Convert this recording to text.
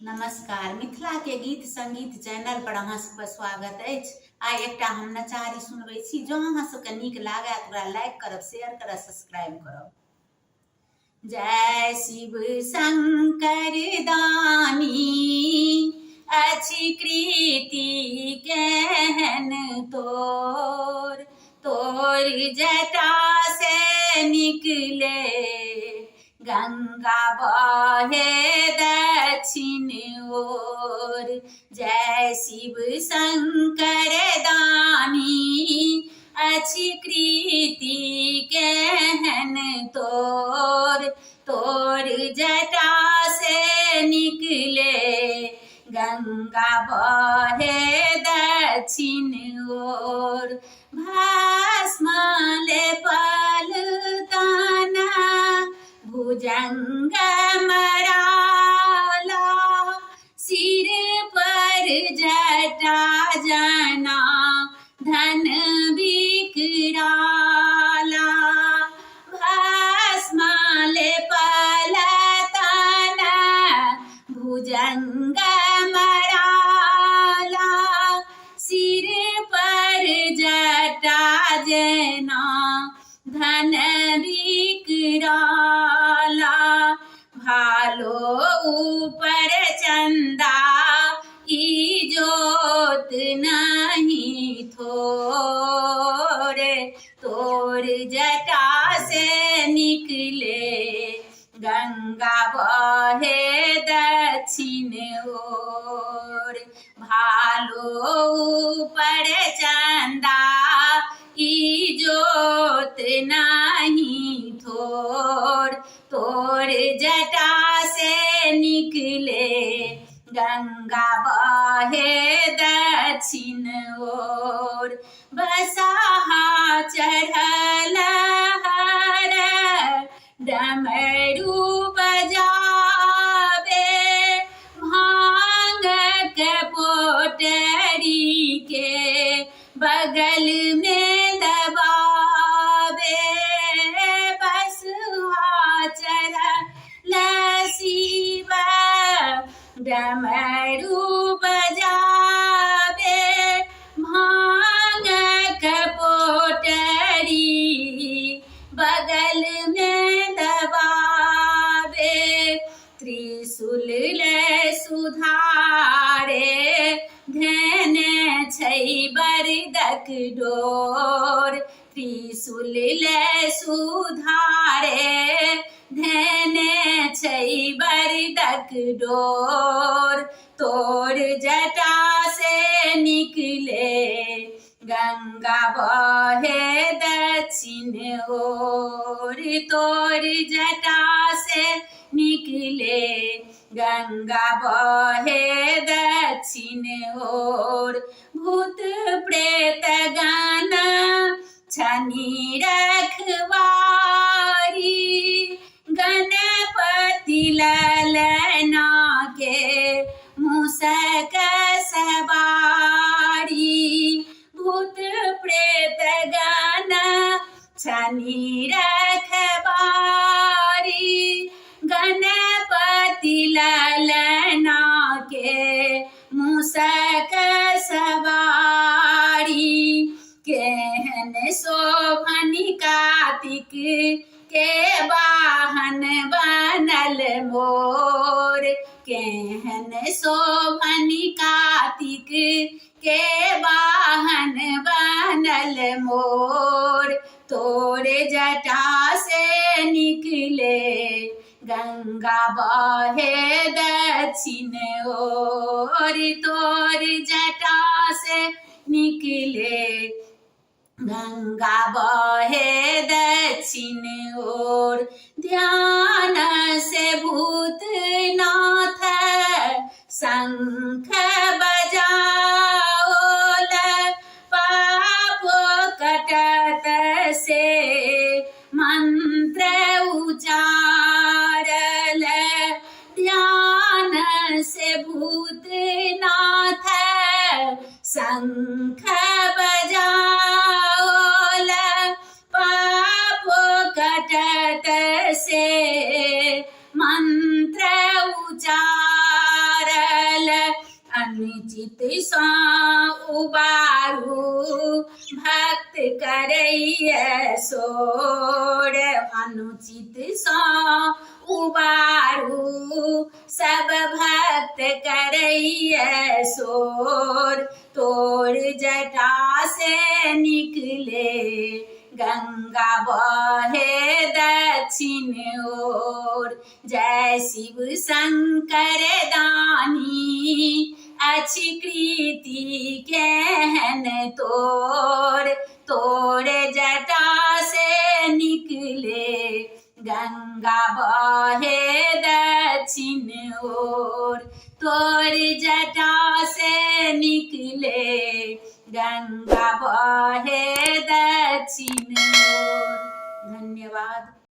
नमस्कार। मिथिला के गीत संगीत चैनल पर अहाँ सबके स्वागत अछि। आइ एकटा हम नचारी सुनबै छी। जँ अहाँ सबके नीक लागत ओकरा लाइक करब, शेयर करब, सब्सक्राइब करब। जय शिव शंकर दानी अछि कृति केहन तोर, तोर जटा से निकले गंगा बहे दक्षिण ओर। जय शिव शंकर दानी अछि कृति केहन तोर, तोर जटा से निकले गंगा बहे दक्षिण ओर। भस्म लेपल तना भुजंग मराला, सिर पर जटा जना धन बिकराला। भस्म लेपल तना भुजंग मराला, सिर पर जटा जना धन बिकराला। भालो ऊपर चंदा इजोत नहीं थोर, तोर जटा से निकले गंगा बहे दक्षिण ओर। भालो ऊपर चंदा इजोत नहीं थोर, तोर जटा से निकले गंगा बहे दक्षिण ओर। बसाहा चढ़ल हर डमरू बजावे, भांग के पोटरी के बगल में दबावे। बसहा चढ़ल शिव डमरू बजावे, भांग के पोटरी बगल में दबावे। त्रिशूल ले सुधारे धन छै बरदक डोर, त्रिशूल ले सुधारे धन छै बरदक डोर। तोर जटा से निकले गंगा बहे दक्षिण ओर, तोर जटा से निकले गंगा बहे दक्षिण ओर। भूत प्रेत गण छनि रखवारी, गणपति ललना के मूषक सवारी। भूत प्रेत गण छनि रखवारी, गणपति ललना के मूषक सवारी। केहन शोभनि कार्तिक के वाहन बनल मोर, केहन शोभनि कार्तिक के वाहन बनल मोर। तोर जटा से निकले गंगा बहे दक्षिण ओर, तोर जटा से निकले गंगा बहे दक्षिण ओर। ध्यान से भूतनाथ शंख बजाओल, पाप कटत से मंत्र उचारल। ध्यान से भूतनाथ शंख बजाओल, पाप कटत से मंत्र उचारल। अनुचित सा उबारू भक्त करैया सोर अनुचित सा उबारू सब भक्त करैया सोर तोर जटा से निकले गंगा बहे दक्षिण ओर जय शिव शंकर दानी अच्छी कृति कहन तोर तोर जटा से निकले गंगा बहे दक्षिण ओर तोर जटा से निकले गंगा बहे दक्षिण ओर। धन्यवाद।